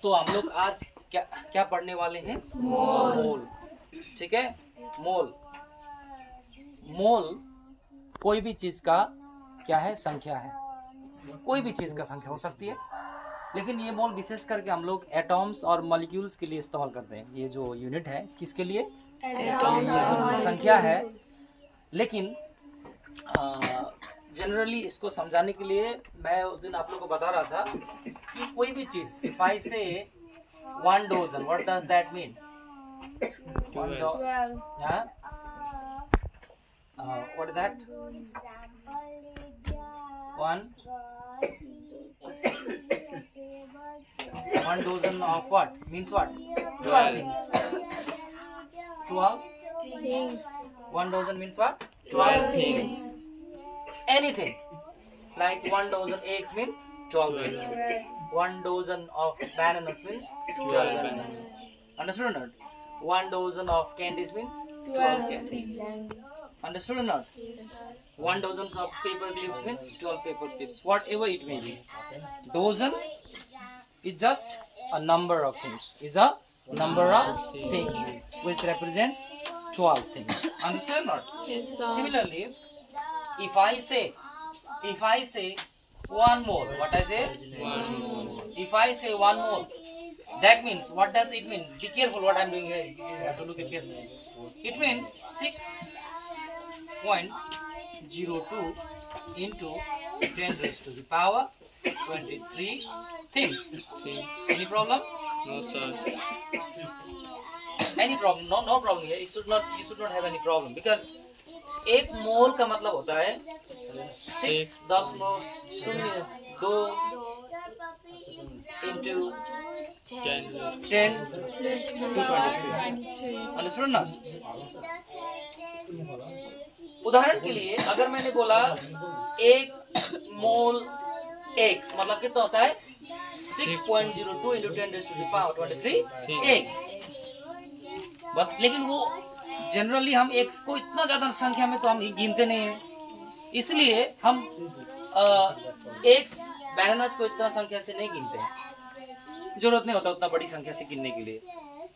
तो हम लोग आज क्या क्या पढ़ने वाले हैं? मोल। ठीक है, मोल। मोल कोई भी चीज का क्या है? संख्या है। कोई भी चीज का संख्या हो सकती है, लेकिन ये मोल विशेष करके हम लोग एटॉम्स और मॉलिक्यूल्स के लिए इस्तेमाल करते हैं। ये जो यूनिट है किसके लिए? ये जो संख्या है। लेकिन जनरली इसको समझाने के लिए मैं उस दिन आप लोग को बता रहा था कि कोई भी चीज, इफ आई से 1 dozen, what does that mean? 1 what is that? 1 dozen of what means what? 12 things. 12 things. 1 dozen means what? 12 things. Anything like 1 dozen eggs means 12 eggs. 1 dozen of bananas means 12 bananas. Understood or not? 1 dozen of candies means 12 candies. Understood or not? 1 dozen of paper clips means 12 paper clips. Whatever it may be. Dozen is just a number of things. Is a number of things which represents 12 things. Understand or not? Yes, sir. Similarly, if I say 1 mole, what I say? 1 mole. If I say 1 mole, that means, what does it mean? Be careful what I am doing here. You have to look at carefully. It means 6.02 into 10 raised to the power 23 things. Any problem? No, sir. Any problem? No problem here. You should not have any problem, because एक मोल का मतलब होता है 6.02 into 10 to 23. Understood ना? उदाहरण के लिए अगर मैंने बोला 1 मोल eggs, मतलब कितना होता है? 6.02 into 10 raised to the power 23 eggs. लेकिन वो जनरली हम eggs को इतना ज्यादा संख्या में तो हम गिनते नहीं है, इसलिए हम eggs, bananas को इतना संख्या से नहीं गिनते हैं। जरूरत नहीं होता उतना बड़ी संख्या से गिनने के लिए।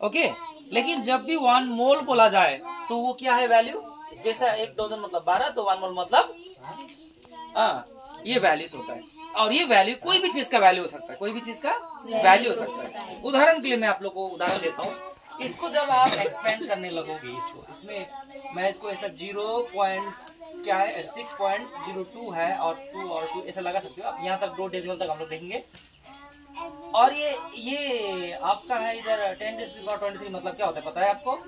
ओके, लेकिन जब भी 1 मोल बोला जाए तो वो क्या है? वैल्यू। जैसा 1 डोजन मतलब 12, तो 1 मोल मतलब ये वैल्यूज होता है। और ये वैल्यू कोई भी चीज का वैल्यू हो सकता है, कोई भी चीज का वैल्यू हो सकता है। उदाहरण के लिए मैं आप लोग को उदाहरण देता हूँ। इसको जब आप एक्सपेंड करने लगोगे, इसमें मैं इसको ऐसा 6.02 है और 2 और 2 ऐसा लगा सकते हो आप। यहाँ तक 2 डेसिमल तक हम लोग देखेंगे। और ये आपका है इधर 10 raised to the power 23, मतलब क्या होता है पता है आपको?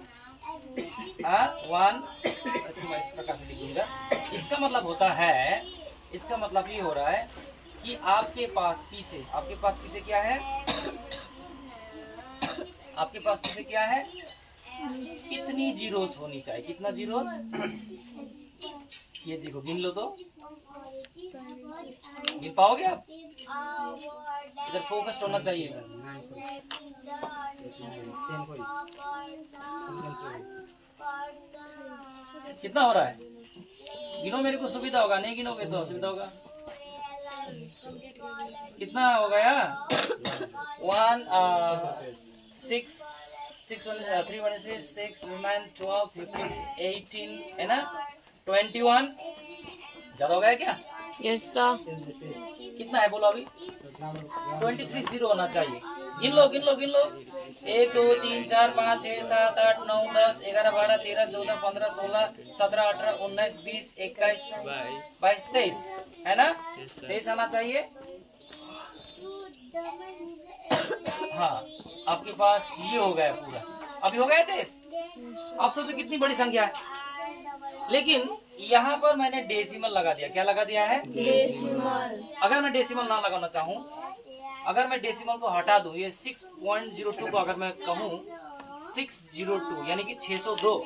1, इसको मैं इस प्रकार से लिखूंगा। इसका मतलब होता है, इसका मतलब ये हो रहा है कि आपके पास पीछे क्या है? आपके पास पीछे क्या है? कितनी जीरोस होनी चाहिए? कितना जीरोस? ये देखो, गिन लो तो गिन पाओगे आप? इधर फोकस्ड होना चाहिए। कितना हो रहा है? गिनो, मेरे को सुविधा होगा। नहीं गिनोगे तो असुविधा होगा। कितना हो गया? 1 6 6 3 1 6 9 12 15 18 है ना? 21 ज्यादा हो गया क्या? Yes, sir. कितना है बोलो अभी? 23 0 होना चाहिए। गिन लो 1 2 3 4 5 6 7 8 9 10 11 12 13 14 15 16 17 18 19 20 21 22 23 है ना? 23 आना चाहिए। हाँ, आपके पास ये हो गया पूरा। अभी हो गया 23। आप सोचो कितनी बड़ी संख्या है। लेकिन यहाँ पर मैंने डेसिमल लगा दिया। क्या लगा दिया है? डेसिमल। अगर मैं डेसिमल ना लगाना चाहूँ, अगर मैं डेसिमल को हटा दूं, ये 6.02 को अगर मैं कहूँ 602 यानी कि 602,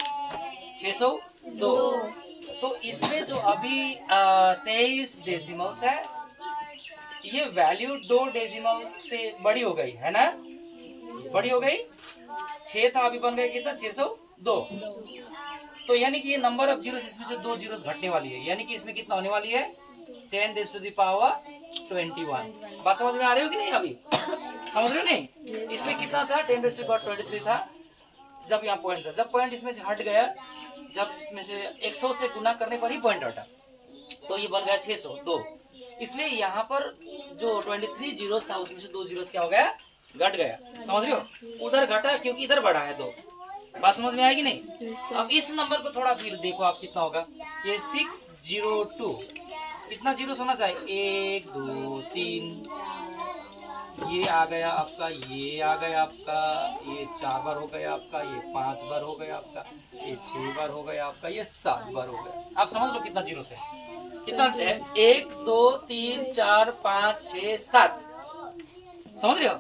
तो इसमें जो अभी 23 डेसिमल्स है, ये वैल्यू 2 डेसिमल से बड़ी हो गई है ना? बड़ी हो गई। 6 था, अभी बन गया कितना? 602। तो यानी कि ये नंबर ऑफ जीरोस, इसमें से 2 जीरोस घटने वाली है। यानी कि इसमें कितना होने वाली है? 10 raised to the power 21। बात समझ में आ रही हो कि नहीं? अभी समझ रहे हो नहीं? इसमें कितना था 10⁻23 था जब यहाँ पॉइंट था। जब पॉइंट इसमें से हट गया, जब इसमें से 100 से गुना करने पर ही पॉइंट हटा, तो ये बन गया 602। इसलिए यहाँ पर जो 23 जीरोस था उसमें से 2 जीरोस क्या हो गया, घट गया। समझ रहे हो? उधर घटा क्योंकि इधर बढ़ा है 2। बात समझ में आएगी नहीं? अब इस नंबर को थोड़ा फिर देखो आप कितना होगा। ये 602 कितना जीरोस होना चाहिए, 1 2 3, ये आ गया आपका, ये आ गया आपका, ये 4 बार हो गया आपका, ये 5 बार हो गया आपका, ये 6 बार हो गया आपका, ये 7 बार हो गया। आप समझ लो कितना जीरो है, कितना है, 1 2 3 4 5 6 7। समझ रहे हो?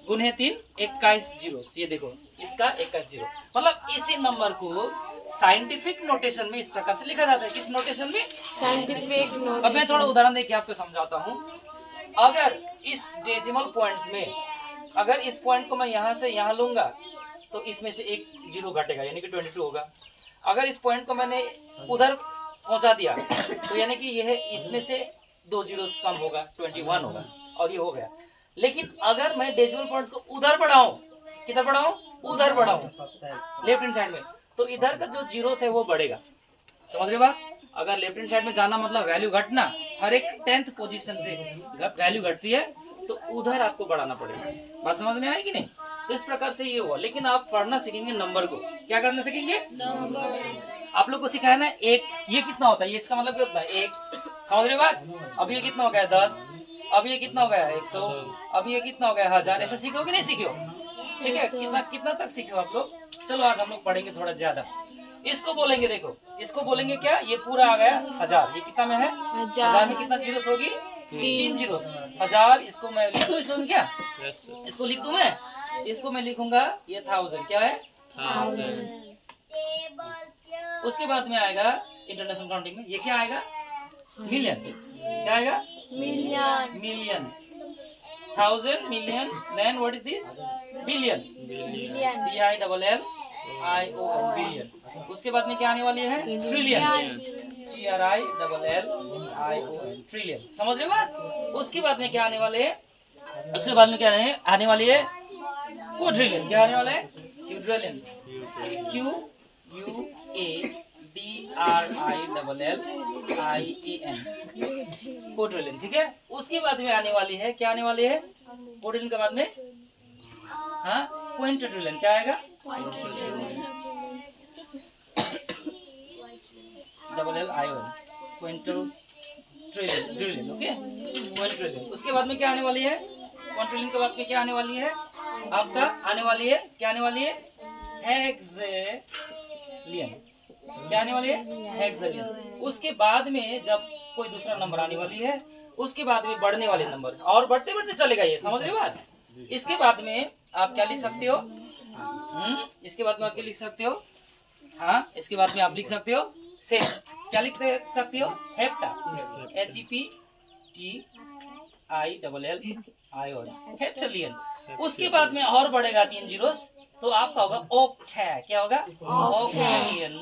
गुने 3 21 जीरो। ये देखो इसका 21 जीरो। मतलब इसी नंबर को साइंटिफिक नोटेशन में इस प्रकार से लिखा जाता है। किस नोटेशन में? Scientific notation. अब मैं थोड़ा उदाहरण देके आपको समझाता हूँ। अगर इस डेसिमल पॉइंट्स में, अगर इस पॉइंट को मैं यहाँ से यहाँ लूंगा तो इसमें से 1 जीरो घटेगा, यानी कि 22 होगा। अगर इस पॉइंट को मैंने उधर पहुंचा दिया तो यानी कि यह इसमें से 2 जीरो कम होगा, 21 होगा, और ये हो गया। लेकिन अगर मैं डेसिमल पॉइंट्स को उधर बढ़ाऊं, किधर बढ़ाऊं, उधर बढ़ाऊं लेफ्ट हैंड साइड में, तो इधर का जो जीरोस है वो बढ़ेगा। समझ रहे बात? अगर लेफ्ट हैंड साइड में जाना मतलब वैल्यू घटना, हर एक 10th पोजीशन से वैल्यू घटती है तो उधर आपको बढ़ाना पड़ेगा। बात समझ में आएगी नहीं? तो इस प्रकार से ये हुआ। लेकिन आप पढ़ना सीखेंगे नंबर को, क्या करना सीखेंगे? आप लोग को सिखाया ना, 1 ये कितना होता है, ये इसका मतलब क्या होता है 1। समझ रहे बात? अब ये कितना हो गया 10, अब ये कितना हो गया 100, अब ये कितना हो गया 1000। ऐसा सीखो कि नहीं सीखो? ठीक है, कितना तक सीखे आप लोग? चलो आज हम लोग पढ़ेंगे थोड़ा ज्यादा। इसको बोलेंगे, देखो इसको बोलेंगे क्या, ये पूरा आ गया 1000। ये कितना में है? 1000 में कितना जीरोस होगी? 3 जीरोस। 1000 इसको मैं लिख दूं, इसको क्या इसको लिख दूं मैं? इसको मैं लिखूंगा ये 1000। क्या है? 1000। उसके बाद में आएगा इंटरनेशनल काउंटिंग में, ये क्या आएगा? मिलियन। क्या आएगा? Million. Million. 1000 million, then what is this? Billion. Billion. BILLION, billion. उसके बाद में क्या आने वाली है? ट्रिलियन। TRILLION, trillion. समझ रहे हो बात? उसके बाद में क्या आने वाले है? उसके बाद में क्या आने वाली है? क्वाड्रिलियन। क्या आने वाला है? क्वाड्रिलियन। QUADRILLIAN, quadrillion. ठीक है। उसके बाद में आने वाली है, क्या आने वाली है? क्वाड्रिलियन के बाद में हाँ क्विंटेट्रिलियन। क्या आएगा? LLION, quintal trillion. ओके, क्विंट्रिलियन। उसके बाद में क्या आने वाली है? क्विंट्रिलियन के बाद में क्या आने वाली है? आपका आने वाली है, क्या आने वाली है? हेक्सेलियन। क्या आने वाली है? हेक्सेलियन। उसके बाद में जब कोई दूसरा नंबर आने वाली है, उसके बाद में बढ़ने वाले नंबर, और बढ़ते बढ़ते चलेगा ये। समझ रहे हो बात? इसके बाद में आप क्या लिख सकते हो? इसके बाद में आप क्या लिख सकते हो? हाँ, इसके बाद में आप लिख सकते हो सेम। क्या लिख सकते हो? Hepta, HEPTILLION, हेप्टालियन। उसके बाद में और बढ़ेगा 3 जीरोस, तो आपका होगा ऑक्टा। क्या होगा? ऑक्टालियन।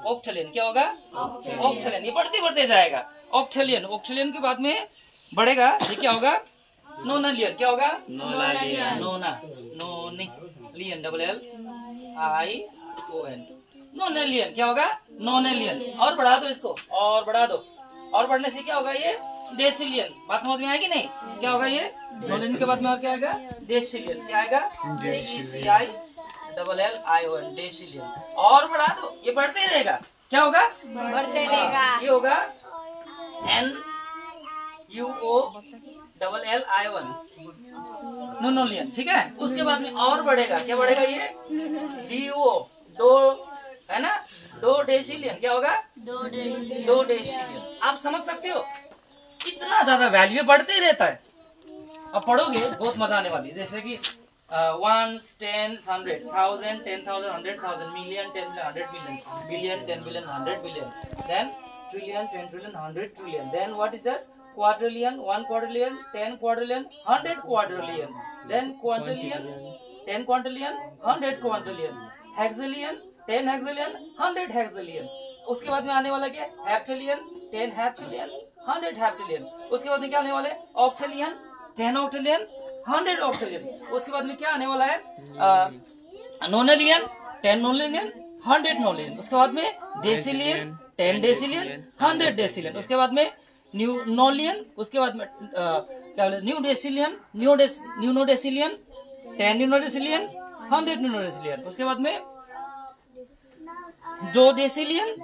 ऑक्टालियन क्या होगा? ऑक्टालियन। ये बढ़ते बढ़ते जाएगा। ऑक्टालियन। ऑक्टालियन के बाद में बढ़ेगा, ये क्या होगा? नोनालियन। क्या होगा? नोनालियन। नोनालियन, LLION, नोनालियन। क्या होगा? नोनालियन। और बढ़ा दो इसको, और बढ़ा दो, और बढ़ने से क्या होगा? ये डेसिलियन। बात समझ में आएगी नहीं? क्या होगा ये? नोनालियन के बाद में और क्या आएगा? डेसिलियन। क्या आएगा? DECILLION, डेसिलियन। और बढ़ा दो, ये बढ़ते रहेगा। क्या होगा? बढ़ते रहेगा। ये होगा NUOLLION, नोनोलियन। ठीक है। उसके बाद में और बढ़ेगा, क्या बढ़ेगा? ये DO, दो है ना, दो डेसिलियन। क्या होगा? 2 डेसिलियन। 2 डेसिलियन। आप समझ सकते हो? इतना ज्यादा वैल्यू बढ़ते ही रहता है। अब पढ़ोगे बहुत मजा आने वाली है। जैसे कि 1, 10, 100, 1000, 10,000, 100,000, million, 10 million, 100 million, billion, 10 billion, 100 billion, then trillion, 10 trillion, 100 trillion, then what is that? Quadrillion, 1 quadrillion, 10 quadrillion, 100 quadrillion, then quintillion, 10 quintillion, 100 quintillion, hexillion, 10 hexillion, 100 hexillion. उसके बाद में आने वाला क्या? हेप्टालियन, 10 हेप्टालियन, 100 हेप्टालियन। उसके बाद में क्या आने वाले? ऑक्टालियन, 10 ऑक्टालियन, 100 ऑक्टेलियन। उसके बाद में क्या आने वाला है? नोनेलियन, 10 नोनेलियन, 100 नोनेलियन। उसके बाद में डेसिलियन, 10 डेसिलियन, 100 डेसिलियन। उसके बाद में न्यू नोलियन, उसके बाद में क्या बोले, न्यू डेसिलियन, न्यू डेसिलियन, 10 न्यू डेसिलियन, 100 न्यू डेसिलियन। उसके बाद में जो डेसिलियन,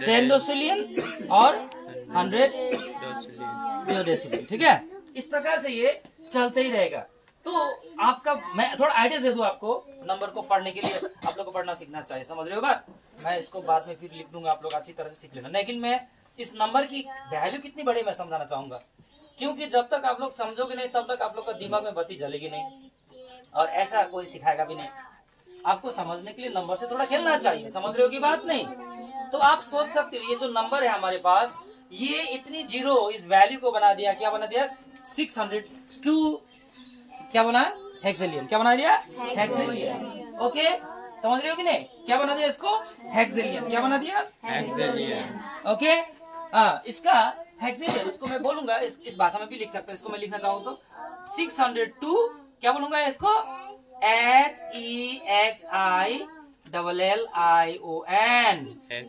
10 डेसिलियन और 100 डेसिलियन। ठीक है, इस प्रकार से ये चलते ही रहेगा। तो आपका मैं थोड़ा आइडिया दे दूं आपको, नंबर को पढ़ने के लिए आप लोग को पढ़ना सीखना चाहिए। समझ रहे हो बात? मैं इसको बाद में फिर लिख दूंगा, आप लोग अच्छी तरह से सीख लेना। लेकिन मैं इस नंबर की वैल्यू कितनी बड़ी मैं समझाना चाहूंगा, क्योंकि जब तक आप लोग समझोगे नहीं तब तक आप लोग का दिमाग में बत्ती जलेगी नहीं, और ऐसा कोई सिखाएगा भी नहीं। आपको समझने के लिए नंबर से थोड़ा खेलना चाहिए। समझ रहे हो की बात? नहीं तो आप सोच सकते हो ये जो नंबर है हमारे पास, ये इतनी जीरो इस वैल्यू को बना दिया, क्या बना दिया? 602 क्या बना? हेक्सेलियन। क्या बना दिया? हेक्सेलियन। ओके, समझ रहे हो कि नहीं? क्या बना दिया इसको? हेक्सेलियन। क्या बना दिया? हेक्सेलियन। ओके, हाँ, इसका हेक्सेलियन, इसको मैं बोलूंगा, इस भाषा में भी लिख सकते हो। इसको मैं लिखना चाहूँ तो 602 क्या बोलूंगा इसको? HEXILLION।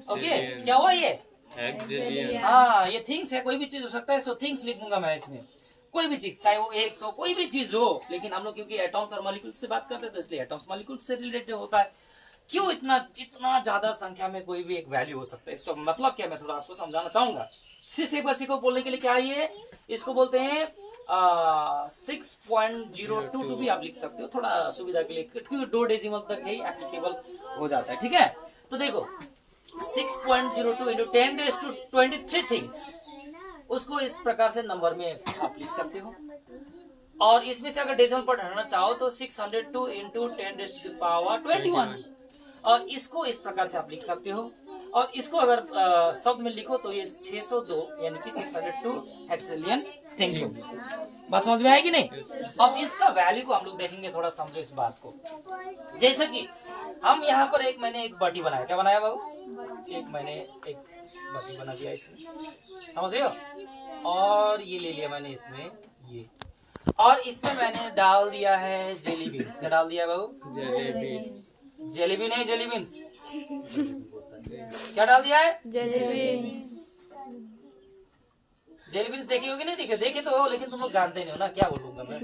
ओके, क्या हुआ ये? हाँ, ये थिंग्स है, कोई भी चीज हो सकता है, सो थिंग्स लिख दूंगा मैं इसमें। कोई भी चीज, चाहे वो एक हो, कोई भी चीज हो, लेकिन हम लोग क्योंकि एटॉम्स और मॉलिक्यूल्स से बात करते हैं तो इसलिए एटॉम्स मॉलिक्यूल्स से रिलेटेड होता है। क्यों इतना ज्यादा संख्या में कोई भी एक वैल्यू हो सकता है, इसका मतलब क्या मैं थोड़ा आपको समझाना चाहूंगा। किसी को बोलने के लिए क्या है ये? इसको बोलते हैं 6.022 भी आप लिख सकते हो, थोड़ा सुविधा के लिए, क्योंकि 2 डेसिमल तक ही एप्लीकेबल हो जाता है। ठीक है, तो देखो 6.02 into 10⁻23 थिंग्स, उसको इस प्रकार से नंबर में आप लिख सकते हो। और इसमें से अगर डेसिमल पार्ट हटाना चाहो तो 602 into 10⁻21, और इसको इस प्रकार से आप लिख सकते हो। और इसको अगर शब्द में लिखो तो ये 602 यानी कि 602 हेक्सेलियन थिंग्स होगी। बात समझ में आएगी नहीं? अब इसका वैल्यू को हम लोग देखेंगे, थोड़ा समझो इस बात को। जैसे कि हम यहाँ पर मैंने एक बटी बनाया। क्या बनाया बाबू? मैंने एक बटी बना दिया इसमें, समझ रहे हो? और ये ले लिया मैंने इसमें ये, और इसमें मैंने डाल दिया है जेली बीन्स। क्या डाल दिया बाबू? जेली बीन है, जेली बीन्स। क्या डाल दिया है? जेली बीन्स देखे हो कि नहीं देखे? देखे तो हो, लेकिन तुम लोग जानते नहीं हो ना, क्या बोलूंगा मैं?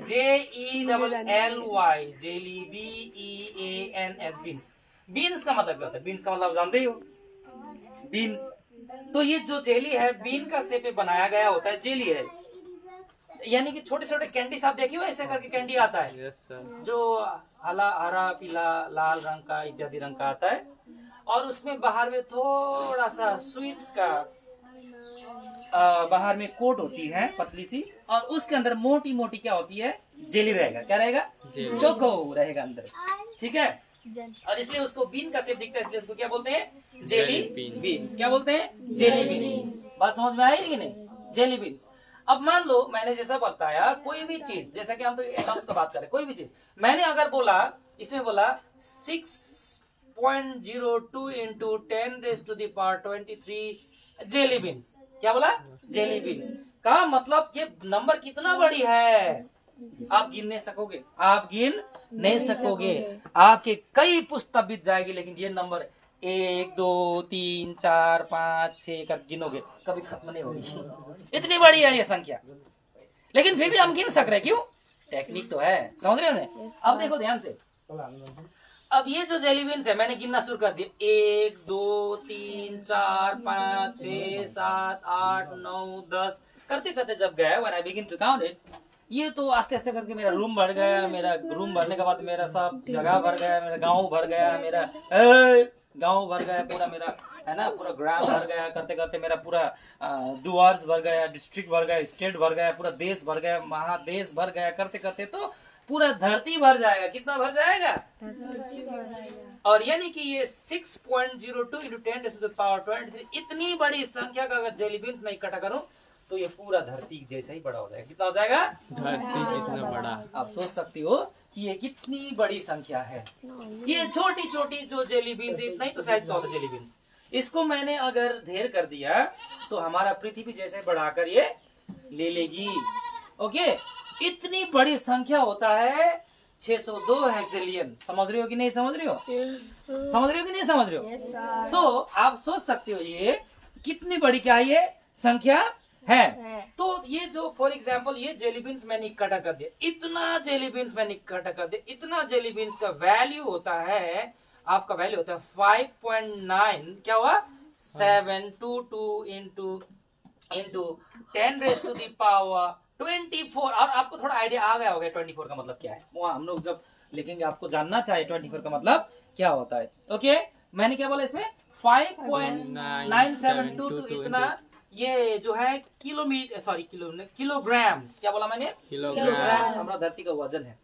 JELLY, jelly, BEANS, beans. Beans का मतलब क्या होता है? बीन्स का मतलब जानते ही हो, बीन्स। तो ये जो जेली है, बीन का शेप में बनाया गया होता है, जेली है। यानी कि छोटे छोटे कैंडी आप देखिए, ऐसे करके कैंडी आता है, जो हरा, पीला, लाल रंग का, इत्यादि रंग का आता है, और उसमें बाहर में थोड़ा सा स्वीट्स का बाहर में कोट होती है, पतली सी, और उसके अंदर मोटी मोटी क्या होती है? जेली रहेगा। क्या रहेगा? चोको रहेगा अंदर। ठीक है, और इसलिए उसको बीन का शेप दिखता है, इसलिए उसको क्या बोलते हैं? Jelly beans. क्या बोलते हैं? Jelly beans. बात समझ में आई कि नहीं? Jelly beans. अब मान लो मैंने जैसा बताया, कोई भी चीज, जैसा कि हम तो एटॉम्स की बात करें, कोई भी चीज मैंने अगर बोला, इसमें बोला 6.02 into 10⁻23 जेली बीन्स। क्या बोला? जेली बीन्स का मतलब ये नंबर कितना बड़ी है आप गिन नहीं सकोगे, आप गिन नहीं सकोगे। आपके कई पुस्तक बीत जाएगी, लेकिन ये नंबर 1 2 3 4 5 6 कर गिनोगे, कभी खत्म नहीं होगी। इतनी बड़ी है ये संख्या, लेकिन फिर भी हम गिन सक रहे। क्यों? टेक्निक तो है, समझ रहे हो? अब देखो ध्यान से, अब ये जो जेली बीन्स है, मैंने गिनना शुरू कर दिया, 1 2 3 4 5 6 7 8 9 10 करते करते जब गया, when I begin to count it, ये तो आस्ते आस्ते करके मेरा रूम भर गया। मेरा रूम भरने के बाद मेरा सब जगह भर गया, मेरा गांव भर गया, मेरा गांव भर गया पूरा, मेरा है ना, पूरा ग्राम भर गया। करते करते मेरा पूरा डुअर्स भर गया, डिस्ट्रिक्ट भर गया, स्टेट भर गया, पूरा देश भर गया, महादेश भर गया। करते करते तो पूरा धरती भर जाएगा। कितना भर जाएगा? और यानी कि ये 6.02 into 10⁻23 इतनी बड़ी संख्या का अगर जेली बीन्स मैं इकट्ठा करूं तो ये पूरा धरती जैसा ही बड़ा हो जाएगा। कितना हो जाएगा? धरती जितना बड़ा। आप सोच सकती हो कि ये कितनी बड़ी संख्या है। ये छोटी छोटी जो जेली बीन्स, इतना ही तो साइज का होता है जेली बीन्स। इसको मैंने अगर ढेर कर दिया तो हमारा पृथ्वी जैसे बढ़ाकर ये ले लेगी। ओके, इतनी बड़ी संख्या होता है 602 हेक्सेलियन। समझ रहे हो कि नहीं समझ रहे हो? समझ रहे हो कि नहीं समझ रहे हो? Yes, sir. तो आप सोच सकते हो ये कितनी बड़ी क्या ये संख्या है। तो ये जो फॉर एग्जाम्पल ये जेली बीन्स मैंने इकट्ठा कर दिया, इतना जेली बीन्स मैंने इकट्ठा कर दिया, इतना जेली बीन्स का वैल्यू होता है, आपका वैल्यू होता है 5.9 क्या हुआ 722 इंटू 10⁻⁴ और आपको थोड़ा आइडिया आ गया होगा 24 का मतलब क्या है। वहां हम लोग जब लिखेंगे आपको जानना चाहिए 24 का मतलब क्या होता है। ओके मैंने क्या बोला इसमें 5.9722 इतना ये जो है किलोग्राम्स, क्या बोला मैंने? किलोग्राम्स हमारा धरती का वजन है।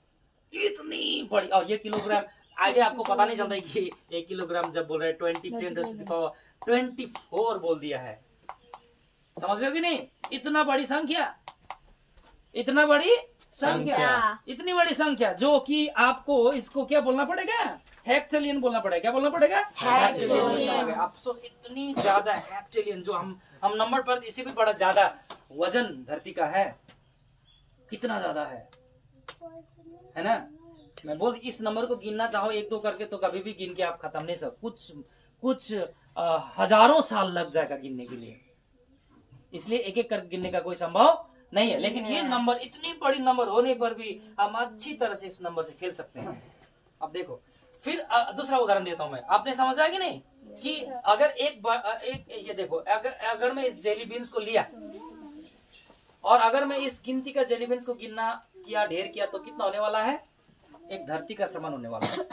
इतनी बड़ी, और ये किलोग्राम आइडिया आपको पता नहीं चलता है कि 1 किलोग्राम जब बोल रहे हैं 24 बोल दिया है। समझ रहे हो कि नहीं? इतना बड़ी संख्या, इतना बड़ी संख्या, इतनी बड़ी संख्या जो कि आपको इसको क्या बोलना पड़ेगा? हेक्टेलियन बोलना पड़ेगा। क्या बोलना पड़ेगा? हेक्टेलियन। अफसोस इतनी ज्यादा हेक्टेलियन जो हम नंबर पर इसी भी बड़ा ज्यादा वजन धरती का है, कितना ज्यादा है ना? मैं बोल इस नंबर को गिनना चाहो 1-2 करके तो कभी भी गिन के आप खत्म नहीं सकते, कुछ हजारों साल लग जाएगा गिनने के लिए, इसलिए एक एक करके गिनने का कोई संभव नहीं है। लेकिन ये नंबर इतनी बड़ी नंबर होने पर भी हम अच्छी तरह से इस नंबर से खेल सकते हैं। अब देखो फिर दूसरा उदाहरण देता हूं मैं, आपने समझा कि नहीं कि अगर एक ये देखो अगर मैं इस जेली बीन्स को लिया और अगर मैं इस गिनती का जेली बीन्स को गिनना किया, ढेर किया, तो कितना होने वाला है? एक धरती का समान होने वाला है।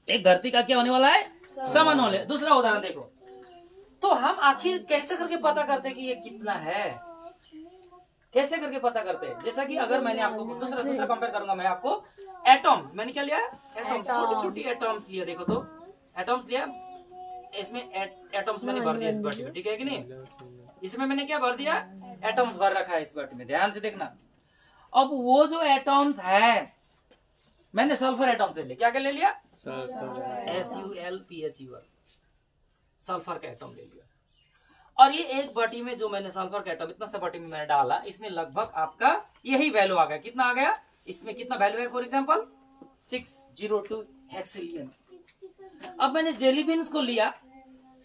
एक धरती का क्या होने वाला है? समान होने। दूसरा उदाहरण देखो, तो हम आखिर कैसे करके पता करते कि ये कितना है? कैसे करके पता करते हैं? जैसा कि अगर मैंने आपको दूसरा कंपेयर करूंगा मैं आपको एटॉम्स, मैंने क्या लिया? एटॉम्स, छोटी छोटी एटॉम्स लिया। देखो तो एटॉम्स लिया, इसमें एटॉम्स मैंने भर दिया इस बाटी में, ठीक है कि नहीं? इसमें मैंने क्या भर दिया? एटॉम्स भर रखा है इस बाटी में, ध्यान से देखना। अब वो जो एटॉम्स है, मैंने सल्फर एटॉम्स ले लिया। क्या क्या ले लिया? SULPHUR, सल्फर का एटॉम ले लिया। और ये एक बाटी में जो मैंने सल्फर का एटॉम इतना सा बाटी में मैंने डाला, इसमें लगभग आपका यही वैल्यू आ गया। कितना आ गया? इसमें कितना वैल्यू है? For example 602 हेक्सेलियन। अब मैंने जेली बीन्स को लिया,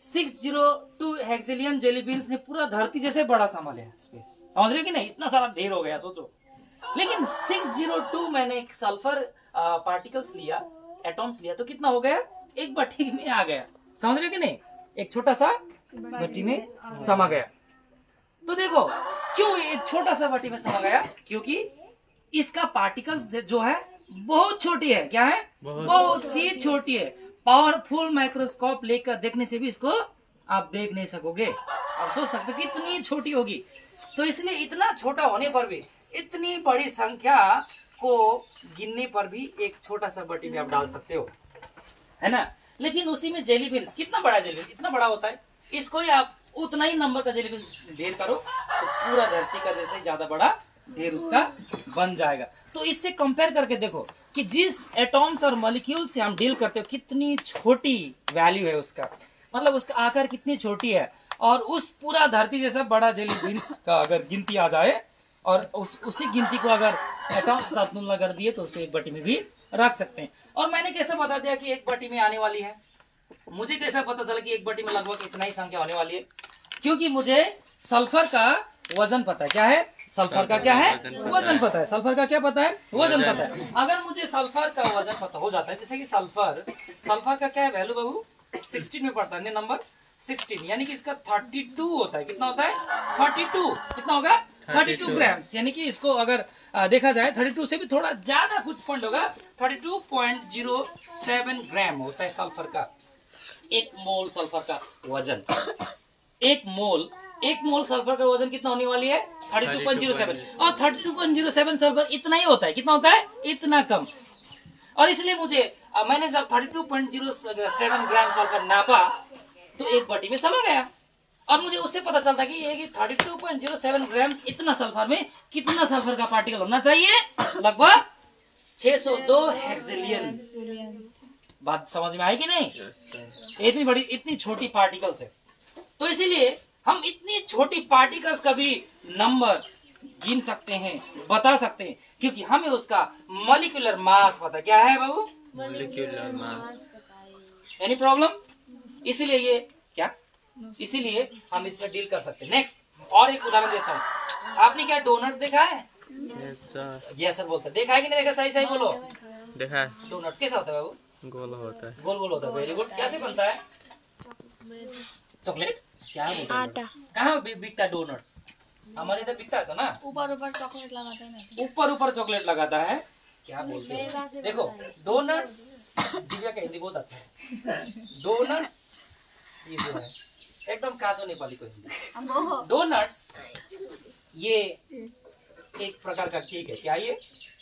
602 हेक्सेलियन जेली बीन्स ने पूरा धरती जैसे बड़ा संभाला स्पेस। समझ रहे हो कि नहीं? इतना सारा ढेर हो गया, सोचो। लेकिन 602 मैंने एक सल्फर पार्टिकल्स लिया, एटॉम्स लिया, तो कितना हो गया? एक भट्टी में आ गया। समझ रहे हो कि नहीं? एक छोटा सा भट्टी में समा गया। तो देखो क्यों एक छोटा सा भट्टी में समा गया? क्योंकि इसका पार्टिकल्स जो है बहुत छोटी है। क्या है? बहुत ही छोटी है। पावरफुल माइक्रोस्कोप लेकर देखने से भी इसको आप देख नहीं सकोगे। आप सोच सकते हो कि इतनी छोटी होगी। तो इसलिए इतना छोटा होने पर भी इतनी बड़ी संख्या को गिनने पर भी एक छोटा सा बटी में आप डाल सकते हो, है ना? लेकिन उसी में जेली बीन्स, कितना बड़ा जेली बीन्स, इतना बड़ा होता है, इसको ही आप उतना ही नंबर का जेली बीन्स ढेर करो तो पूरा धरती का जैसे ही ज्यादा बड़ा ढेर उसका बन जाएगा। तो इससे कंपेयर करके देखो कि जिस एटॉम्स और मॉलिक्यूल से हम डील करते हो कितनी छोटी वैल्यू है उसका, मतलब उसका आकार कितनी छोटी है। और उस पूरा धरती जैसा बड़ा जेली बीन्स का अगर गिनती आ जाए और उसी गिनती को अगर एटॉम्स के साथ तुलना कर दिए तो उसको एक बटी में भी रख सकते हैं। और मैंने कैसे बता दिया कि एक बटी में आने वाली है? मुझे कैसा पता चला कि एक बटी में लगभग इतना ही संख्या होने वाली है? क्योंकि मुझे सल्फर का वजन पता है। क्या है? सल्फर का क्या है? वजन पता है। सल्फर का क्या पता है? वजन पता है। अगर मुझे सल्फर का वजन पता हो जाता है, जैसे कि सल्फर का क्या है वैल्यू बाबू? 16 में पड़ता है नंबर 16, यानी कि इसका 32 होता है। कितना होता है? 32। कितना होगा? 32 ग्राम्स। यानी कि इसको अगर देखा जाए 32 से भी थोड़ा ज्यादा कुछ पॉइंट होगा, 32.07 ग्राम होता है सल्फर का। एक मोल सल्फर का वजन, एक मोल सल्फर का वजन कितना होने वाली है? 32.07। और 32.07 सल्फर इतना ही होता है। कितना होता है? इतना कम। और इसलिए मैंने जब 32.07 ग्राम सल्फर नापा तो एक बटी में समा गया। और मुझे उससे पता चलता कि ये 32.07 ग्राम इतना सल्फर में कितना सल्फर का पार्टिकल होना चाहिए? लगभग 602 हेक्सेलियन। बात समझ में आई कि नहीं? इतनी बड़ी, इतनी छोटी पार्टिकल्स है। तो इसीलिए हम इतनी छोटी पार्टिकल्स का भी नंबर गिन सकते हैं, बता सकते हैं, क्योंकि हमें उसका मॉलिक्यूलर मास पता। क्या है बाबू? Molecular mass. Any problem? इसीलिए ये क्या, इसीलिए हम इसमें डील कर सकते हैं। नेक्स्ट और एक उदाहरण देता हूँ। आपने क्या डोनट देखा है? Yes sir. यस सर बोलते हैं। देखा है कि नहीं देखा? सही सही बोलो। देखा है। डोनट्स कैसा होता है बाबू? गोल होता है। गोल गोल होता है। Very good. कैसे बनता है? चॉकलेट? क्या बोलते हैं? कहाँ बिकता है डोनट्स? हमारे इधर बिकता है तो ना, ऊपर ऊपर चॉकलेट लगाते हैं ना। ऊपर ऊपर चॉकलेट लगाता है। क्या बोलते हैं? देखो डोनट्स, दिव्या का हिंदी बहुत अच्छा है। डोनट्स ये जो है एकदम काचो नेपाली को हिंदी। डोनट्स ये एक प्रकार का केक है। क्या ये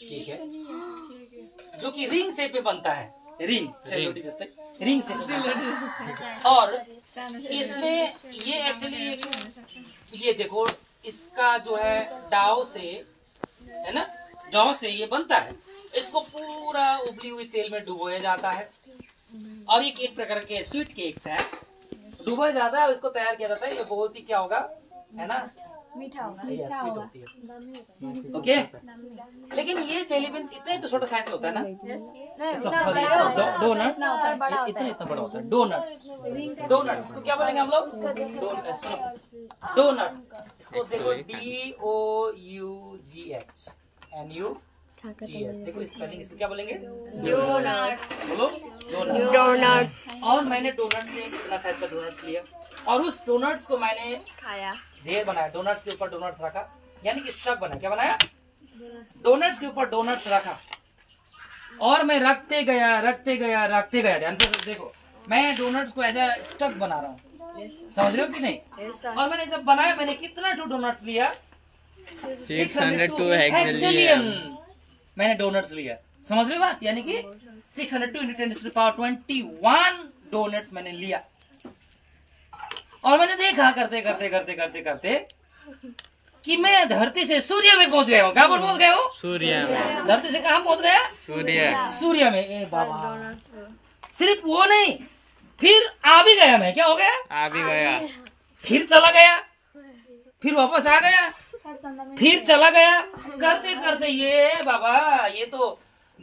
केक है? जो कि रिंग शेप में बनता है। रिंग सेलोटी जैसे रिंग शेप में बनता है। और इसमें ये एक्चुअली ये देखो, इसका जो है डाव से है ना, जौ से ये बनता है। इसको पूरा उबली हुई तेल में डुबोया जाता है। और ये एक प्रकार के स्वीट केक्स है, डुबोया जाता है, उसको तैयार किया जाता है। ये बहुत ही क्या होगा, है ना, मीठा होगा। ये स्वीट होती है। ओके, लेकिन ये जेली बीन्स इतना ही तो छोटा साइज में होता है ना। डोनट्स इतना इतना बड़ा होता है। डोनट्स, डोनट्स इसको क्या बोलेंगे हम लोग? डोनट्स। इसको देखो DOUGHNUTS। देखो स्पेलिंग, इसको क्या बोलेंगे? बोलो डोनट्स। और मैंने डोनट्स से इतना साइज का डोनट्स लिया और उस डोनट्स को मैंने खाया। ढेर बनाया। डोनट्स के ऊपर डोनट्स रखा, यानी कि स्टक बनाया। क्या बनाया? डोनट्स के ऊपर डोनट्स रखा और मैं रखते गया। ध्यान से देखो, मैं डोनट्स को ऐसा स्टक बना रहा हूँ। समझ रहे हो कि नहीं? और मैंने जब बनाया, मैंने कितना डोनट्स लिया? 602 हेक्सेलियन मैंने डोनट्स लिया। समझ रहे हो बात? यानी कि 602 × 10⁻21 डोनट्स मैंने लिया। और मैंने देखा करते कि मैं धरती से सूर्य में पहुंच गया हूँ। कहाँ पर पहुंच गया हूँ? सूर्य में। धरती से कहाँ पहुंच गया? सूर्य में। ए बाबा, सिर्फ वो नहीं, फिर आ भी गया मैं। क्या हो गया? आ भी गया। फिर चला गया, फिर वापस आ गया, फिर चला गया। करते ये बाबा, ये तो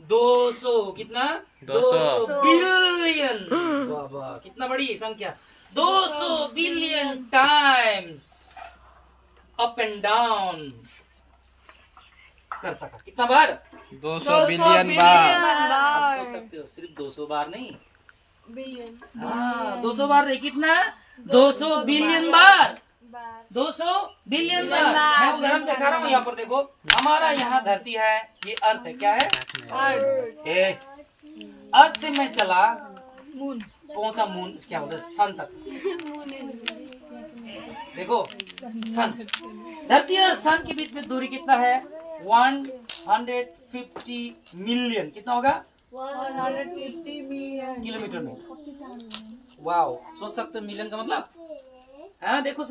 200 कितना? 200 बिलियन। बाबा कितना बड़ी संख्या। 200 billion times up and down कर सका। कितना बार? 200 बिलियन बार। आप सोच सकते हो, सिर्फ 200 बार नहीं, हाँ 200 बार नहीं, कितना? 200 बिलियन बार। 200 बिलियन बार। मैं उदाहरण दिखा रहा हूँ। यहाँ पर देखो, हमारा यहाँ धरती है, ये अर्थ है। क्या है? अर्थ से मैं चला, पहुंचा मून, क्या बोलते हैं, सन तक। देखो सन, धरती और सन के बीच में दूरी कितना है? 150 मिलियन। कितना होगा? 150 मिलियन किलोमीटर में। वाओ, सोच सकते हो मिलियन का मतलब? हाँ देखो,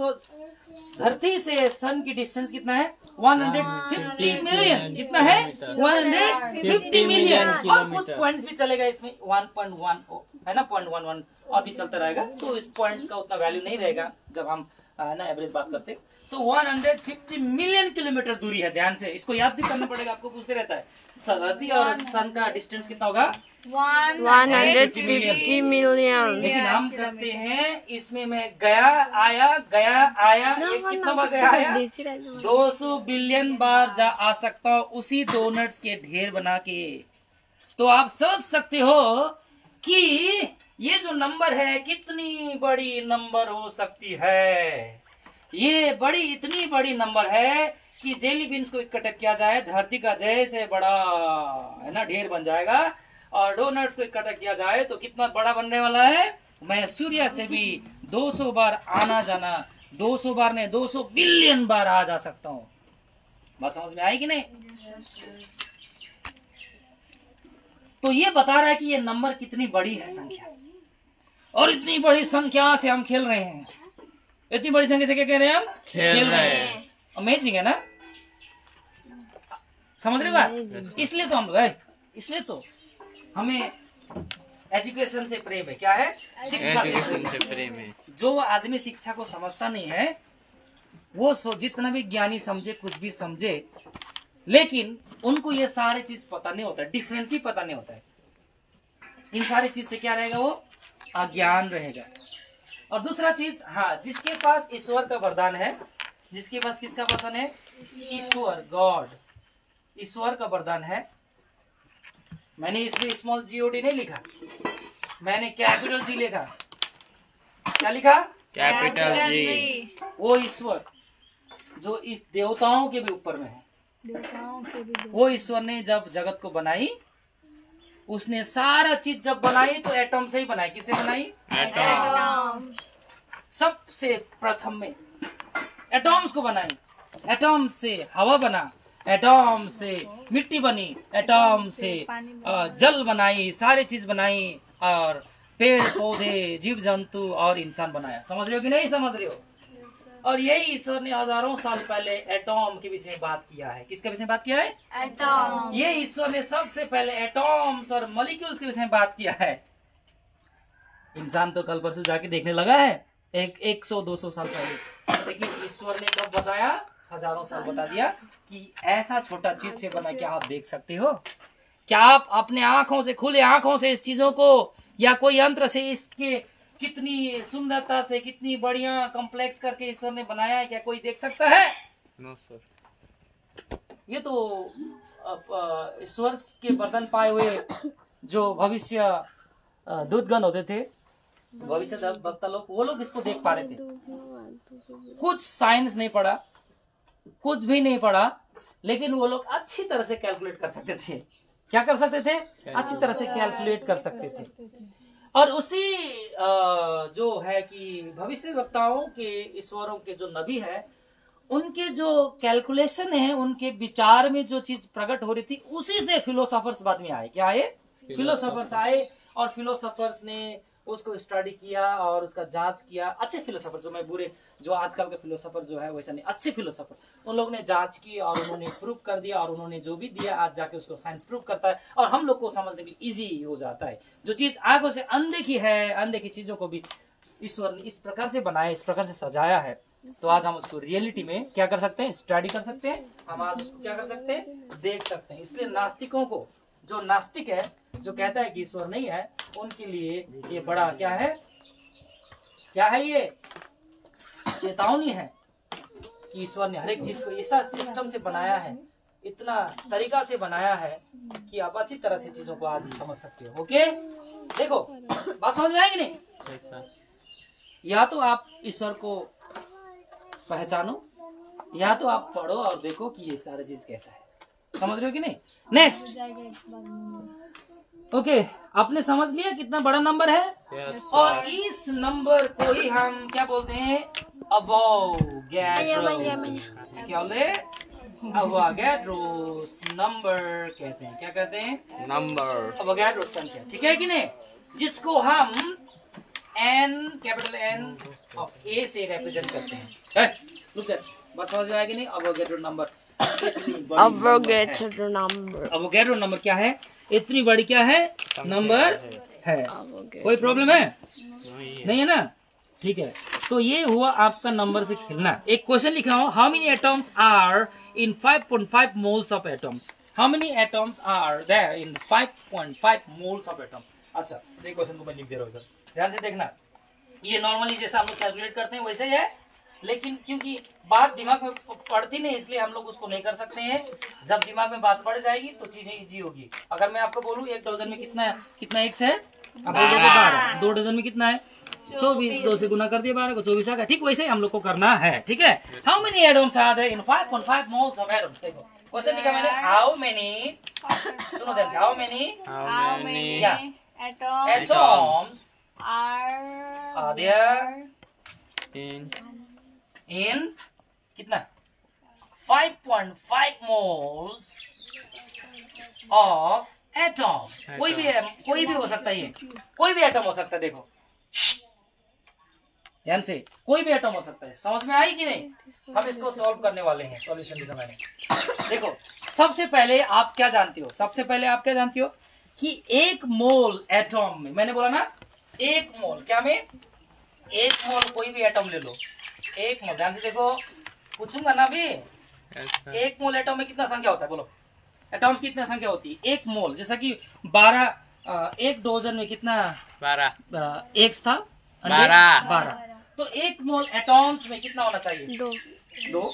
धरती से सन की डिस्टेंस कितना है? 150 मिलियन। कितना है? 150 मिलियन। और कुछ पॉइंट्स भी चलेगा इसमें, 1.1 है ना, 0.11 और भी चलता रहेगा। तो इस पॉइंट्स का उतना वैल्यू नहीं रहेगा जब हम ना एवरेज बात करते। तो 150 मिलियन किलोमीटर दूरी है। ध्यान से इसको याद भी करना पड़ेगा, आपको पूछते रहता है। धरती और सन का डिस्टेंस कितना होगा? 150 मिलियन। लेकिन हम करते हैं इसमें, मैं गया आया, ये कितना बार गया आया? 200 बिलियन बार जा आ सकता हूँ उसी डोनट्स के ढेर बना के। तो आप सोच सकते हो कि ये जो नंबर है कितनी बड़ी नंबर हो सकती है। ये इतनी बड़ी नंबर है कि जेली बीन्स को इकट्ठा किया जाए, धरती का जैसे बड़ा है ना ढेर बन जाएगा। और डोनट्स को इकट्ठा किया जाए तो कितना बड़ा बनने वाला है? मैं सूर्य से भी 200 बार आना जाना, 200 बार नहीं 200 बिलियन बार आ जा सकता हूँ। बात समझ में आई कि नहीं? तो ये बता रहा है कि ये नंबर कितनी बड़ी है संख्या, और इतनी बड़ी संख्या से हम खेल रहे हैं। इतनी बड़ी संख्या से क्या कह रहे हैं? हम खेल रहे हैं। अमेजिंग है ना? समझ रहे बात? इसलिए तो हमें एजुकेशन से प्रेम है। क्या है? शिक्षा से प्रेम है। जो आदमी शिक्षा को समझता नहीं है वो जितना भी ज्ञानी समझे, कुछ भी समझे, लेकिन उनको ये सारे चीज पता नहीं होता, डिफरेंस ही पता नहीं होता है। इन सारी चीज से क्या रहेगा? वो अज्ञान रहेगा। और दूसरा चीज, हाँ, जिसके पास ईश्वर का वरदान है, जिसके पास किसका वरदान है? ईश्वर, गॉड, ईश्वर का वरदान है। मैंने इसमें स्मॉल GOD नहीं लिखा, मैंने कैपिटल G लिखा। क्या लिखा? Capital G. वो ईश्वर जो इस देवताओं के भी ऊपर में है, वो ईश्वर ने जब जगत को बनाई, उसने सारा चीज जब बनाई तो एटम से ही बनाई। किससे बनाई? एटम। सबसे प्रथम में एटॉम्स को बनाई। एटॉम से हवा बना, एटॉम से मिट्टी बनी, एटॉम से जल बनाई, सारी चीज बनाई, और पेड़ पौधे, जीव जंतु और इंसान बनाया। समझ रहे हो कि नहीं समझ रहे हो? और यही ईश्वर ने हजारों साल पहले एटॉम के विषय में बात किया है। किसके विषय में बात किया है? एटॉम। ये ईश्वर ने सबसे पहले एटॉम्स और मॉलिक्यूल्स के विषय में बात किया है। इंसान तो कल परसों जाके देखने लगा है, 100-200 साल पहले, लेकिन ईश्वर ने कब बताया? हजारों साल बता दिया कि ऐसा छोटा चीज से बना, क्या आप देख सकते हो? क्या आप अपने आंखों से, खुले आंखों से इस चीजों को, या कोई यंत्र से इसके कितनी सुंदरता से, कितनी बढ़िया कॉम्प्लेक्स करके ईश्वर ने बनाया है, क्या कोई देख सकता है? No sir. ये तो ईश्वर के वरदान पाए हुए जो भविष्य दूतगण होते थे, भविष्य वक्ता लोग, वो लोग इसको देख पा रहे थे। कुछ साइंस नहीं पढ़ा, कुछ भी नहीं पढ़ा, लेकिन वो लोग अच्छी तरह से कैलकुलेट कर सकते थे। क्या कर सकते थे? अच्छी तरह से कैलकुलेट कर सकते थे। और उसी जो है कि भविष्य वक्ताओं के, ईश्वरों के जो नबी है, उनके जो कैलकुलेशन है, उनके विचार में जो चीज प्रकट हो रही थी, उसी से फिलोसोफर्स बाद में आए। क्या आए? फिलोसोफर्स आए, और फिलोसोफर्स ने उसको स्टडी किया और उसका जांच किया। अच्छे फिलोसोफर, जो मैं बुरे, जो आजकल के फिलोसोफर जो है वैसा नहीं, अच्छे फिलोसोफर, उन लोगों ने जांच की और उन्होंने प्रूव कर दिया, और उन्होंने जो भी दिया आज जाके उसको साइंस प्रूव करता है, और हम लोग को समझने के लिए इजी हो जाता है। जो चीज आंखों से अनदेखी है, अनदेखी चीजों को भी ईश्वर ने इस प्रकार से बनाया, इस प्रकार से सजाया है, तो आज हम उसको रियलिटी में क्या कर सकते हैं? स्टडी कर सकते हैं। हम आज उसको क्या कर सकते हैं? देख सकते हैं। इसलिए नास्तिकों को, जो नास्तिक है, जो कहता है कि ईश्वर नहीं है, उनके लिए ये बड़ा क्या है? क्या है? ये चेतावनी है कि ईश्वर ने हर एक चीज को ऐसा सिस्टम से बनाया है, इतना तरीका से बनाया है कि आप अच्छी तरह से चीजों को आज समझ सकते हो। ओके, देखो बात समझ में आएगी नहीं? या तो आप ईश्वर को पहचानो, या तो आप पढ़ो और देखो कि ये सारी चीज कैसा है। समझ रहे हो कि नहीं? नेक्स्ट, ओके, आपने समझ लिया कितना बड़ा नंबर है? और इस नंबर को ही हम क्या बोलते हैं? अवोगैड्रो। क्या बोलते हैं? अवोगैड्रोस नंबर कहते हैं। क्या कहते हैं? नंबर, अवोगैड्रोस संख्या। ठीक है कि नहीं? जिसको हम N, capital N of A से रिप्रेजेंट करते हैं। लुक दैट, बात समझ में आएगी नहीं? अवोगैड्रो नंबर, अवोगैड्रो नंबर, अवोगैड्रो नंबर क्या है? इतनी बड़ी क्या है? नंबर है। कोई प्रॉब्लम है? नहीं है ना? ठीक है, तो ये हुआ आपका नंबर से खेलना। एक क्वेश्चन लिखा हो, how many atoms are in 5.5 moles of atoms? How many atoms are there in 5.5 moles of atom? अच्छा, ये क्वेश्चन को मैं लिख दे रहा हूँ, इधर ध्यान से देखना। ये नॉर्मली जैसा हम लोग कैलकुलेट करते हैं वैसे ही है, लेकिन क्योंकि बात दिमाग में पड़ती नहीं, इसलिए हम लोग उसको नहीं कर सकते हैं। जब दिमाग में बात पड़ जाएगी तो चीजें इजी होगी। अगर मैं आपको बोलूं 1 डजन में कितना एक्स है, आप बोलोगे 12। 2 डजन में कितना है? 24। 2 से गुना कर दिया 12 को, 24 आ गया। ठीक वैसे ही हम लोग को करना है। ठीक है, how many atoms are there in 5.5 moles of atoms? देखो क्वेश्चन लिखा मैंने, हाउ मेनी, सुनो ध्यान से, how many atoms are there in कितना? 5.5 मोल्स ऑफ एटम। कोई भी हो सकता है, ये कोई भी एटम हो सकता है। देखो ध्यान से, कोई भी एटम हो सकता है। समझ में आई कि नहीं? हम इसको सॉल्व करने वाले हैं। सॉल्यूशन लिखा मैंने। देखो, सबसे पहले आप क्या जानते हो? सबसे पहले आप क्या जानते हो कि 1 मोल एटम में, मैंने बोला ना 1 मोल, क्या में? 1 मोल कोई भी एटम ले लो, 1 मोल, ध्यान से देखो, पूछूंगा ना अभी। Yes, sir. एक मोल एटम में कितना संख्या होता है बोलो? एटम्स की कितना संख्या होती है? एक मोल जैसा कि 12 एक डोजन में कितना 12. एक था? 12। तो एक मोल एटम्स में कितना होना चाहिए? 2।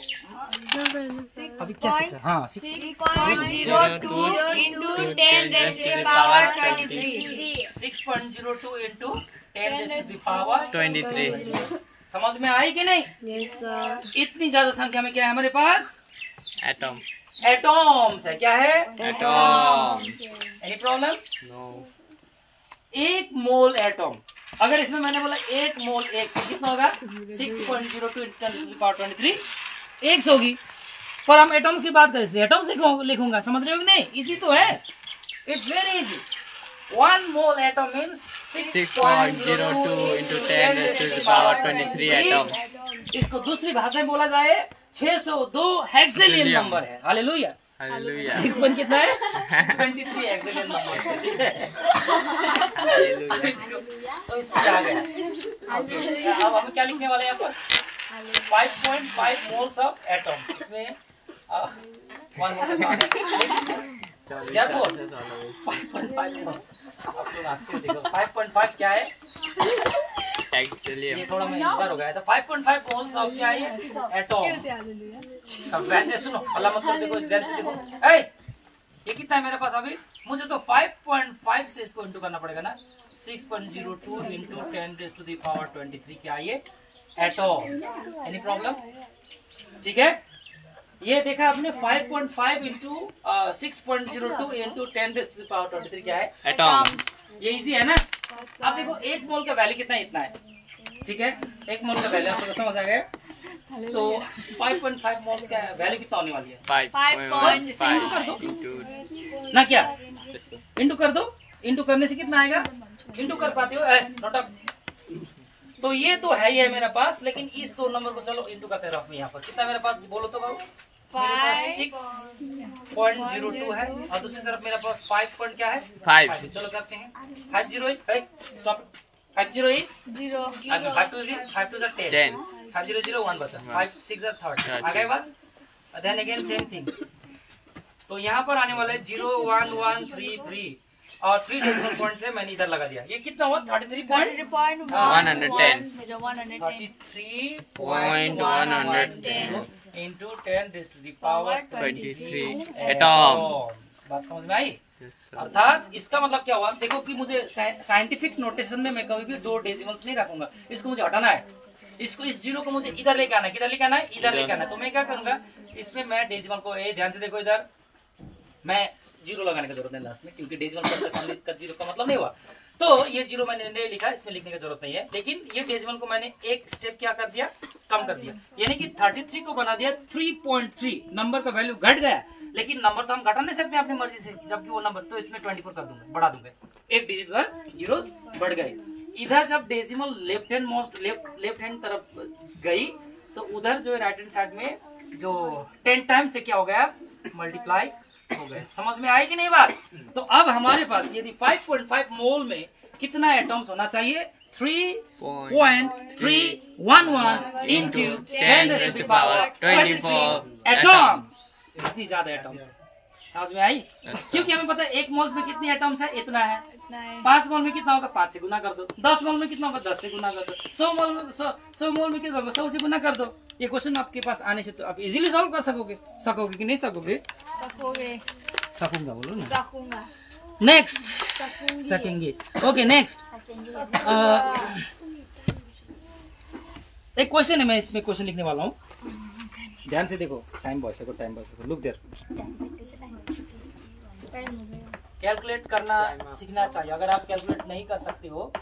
अभी क्या सीखा? हाँ 6.02 into 10 raised to the power 23. 6.02 into 10 raised to the power 23. समझ में आई कि नहीं? Yes, sir. इतनी ज्यादा संख्या में क्या है हमारे पास? Atom. एटॉम्स है। क्या है? Atoms. Any problem? No. एक मोल एटम, अगर इसमें मैंने बोला एक मोल एक से कितना होगा? 6.02 into 10 to the power 23 x होगी। पर हम एटम की बात करें इसलिए एटम से लिखूंगा। समझ रहे हो कि नहीं? इजी तो है, it's very easy. 1 mole atom means 6.02 into 10 raised to the power 23 atoms. इसको दूसरी भाषा में बोला जाए 602 हेक्सेलियन Helium. नंबर है। हालेलुया। Hallelujah. 6 कितना है? 23 हेक्सेलियन नंबर है, ठीक है? तो इसमें आ गया। Okay, अब हम क्या लिखने वाले हैं यहाँ पर? 5.5 मोल्स ऑफ एटम। इसमें 1 मोल क्या बोल? 5.5 मोल्स। अब तुम आंसर देखो 5.5 क्या है? Helium. ये थोड़ा मैं इंस्पायर हो गया था। 5.5 मोल्स ऑफ क्या है? एटम। अब वैसे सुनो, अल्लाह मतलब देखो, इधर से देखो। ए, ये कितना है मेरे पास अभी? मुझे तो 5.5 से इसको इंटू करना पड़ेगा ना। 6.02 into 10 raised to the power 23 क्या है? एटम। Any problem? ठीक है, ये देखा आपने 5.5 into 6.02 into 10 raised to the power 23 क्या है? Atoms. ये इजी है ना? अब देखो एक मोल का वैल्यू कितना इतना है, ठीक है? एक मोल का वैल्यू आपको समझ आ गया? तो 5.5 मोल्स का वैल्यू कितना होने वाली है? 5.5 into ना क्या इंटू कर दो, इंटू करने से कितना आएगा? इंटू कर पाते हो? नोटअप। तो ये तो है ही है मेरे पास, लेकिन इस दो नंबर को चलो इंटू करते रहो। यहाँ पर कितना मेरे पास बोलो तो बाबू? मेरे पास 6.02 है और दूसरी तरफ मेरे पास 5 पॉइंट क्या है? 5. चलो करते हैं। 50 is stop. 50 is 0. 52 is 5 to the 10. 500 1 बचा। 5 6 are 30 आ गए बात? Then again same thing. तो यहाँ पर आने वाला है 0 1 1 3 3 और 3 डेसिमल पॉइंट से मैंने इधर लगा दिया। ये कितना हुआ? 33.110 33.110 into 10 raised to the power 23 atoms। atoms. बात समझ में आई? Yes, sir. अर्थात इसका मतलब क्या हुआ? देखो कि मुझे साइंटिफिक नोटेशन में मैं कभी भी 2 डेसिमल्स नहीं रखूंगा। इसको मुझे हटाना है। इसको इस जीरो को मुझे इधर लेके आना है। किधर लेके आना है? इधर लेके आना है। तो मैं क्या करूंगा, इसमें मैं डेसिमल को ध्यान से देखो, इधर मैं जीरो लगाने की जरूरत नहीं लास्ट में, क्योंकि डेसिमल का सामने का जीरो का मतलब नहीं हुआ। तो ये जीरो मैंने नहीं लिखा, इसमें लिखने की जरूरत नहीं है। लेकिन ये डेसिमल को मैंने एक स्टेप क्या कर दिया? कम कर दिया। यानी कि 33 को बना दिया 3.3। नंबर का वैल्यू घट गया, लेकिन नंबर तो हम घटा नहीं सकते अपनी मर्जी से, जबकि वो नंबर तो इसमें 24 कर दूंगा, बढ़ा दूंगा। एक डिजिट उधर जीरोस बढ़ गए। इधर जब डेसिमल लेफ्ट हैंड तरफ गई, तो उधर जो राइट हैंड साइड में जो 10 टाइम्स से क्या हो गया? मल्टीप्लाई हो गए। समझ में आई कि नहीं बात? तो अब हमारे पास यदि 5.5 मोल में कितना एटम्स होना चाहिए? 3.311 into 10 raised to the power 24 atoms. इतनी ज्यादा एटम्स है। समझ में आई? क्योंकि हमें पता है एक मोल्स में कितनी एटम्स है? इतना है। 5 मोल में कितना होगा? 5 से गुना कर दो। 10 मोल में कितना होगा? 10 से गुना कर दो। 100 मोल में कितना होगा? 100 से गुना कर दो। ये क्वेश्चन आपके पास आने से तो आप इजीली सॉल्व कर सकोगे कि नहीं सकोगे? सकूंगा बोलो ना। सकूंगा। नेक्स्ट सकेंगे। ओके नेक्स्ट एक क्वेश्चन है, मैं इसमें क्वेश्चन लिखने वाला हूँ। ध्यान से देखो, टाइम बॉय से लुक देयर। कैलकुलेट करना सीखना चाहिए। अगर आप कैलकुलेट नहीं कर सकते हो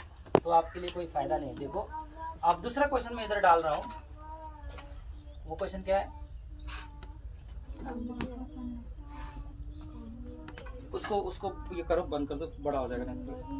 तो आपके लिए कोई फायदा नहीं। देखो अब दूसरा क्वेश्चन मैं इधर डाल रहा हूँ। वो क्वेश्चन क्या है? उसको ये करो, बंद कर दो, बड़ा हो जाएगा ना।